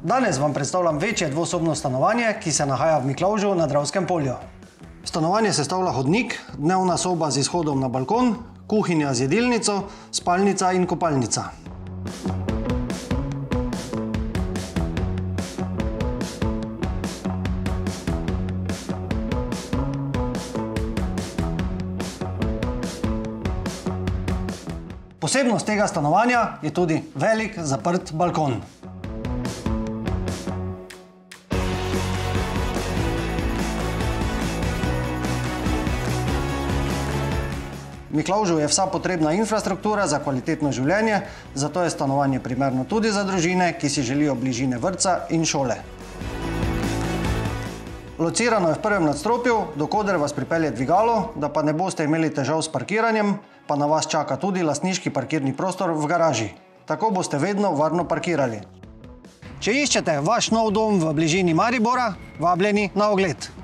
Danes vam predstavljam večje dvosobno stanovanje, ki se nahaja v Miklavžu na Dravskem polju. Stanovanje sestavlja hodnik, dnevna soba z izhodom na balkon, kuhinja z jedilnico, spalnica in kopalnica. Posebnost tega stanovanja je tudi velik zaprt balkon. V Miklavžu je vsa potrebna infrastruktura za kvalitetno življenje, zato je stanovanje primerno tudi za družine, ki si želijo bližine vrtca in šole. Locirano je v prvem nadstropju, do koder vas pripelje dvigalo, da pa ne boste imeli težav s parkiranjem, pa na vas čaka tudi lastniški parkirni prostor v garaži. Tako boste vedno varno parkirali. Če iščete vaš nov dom v bližini Maribora, vabljeni na ogled.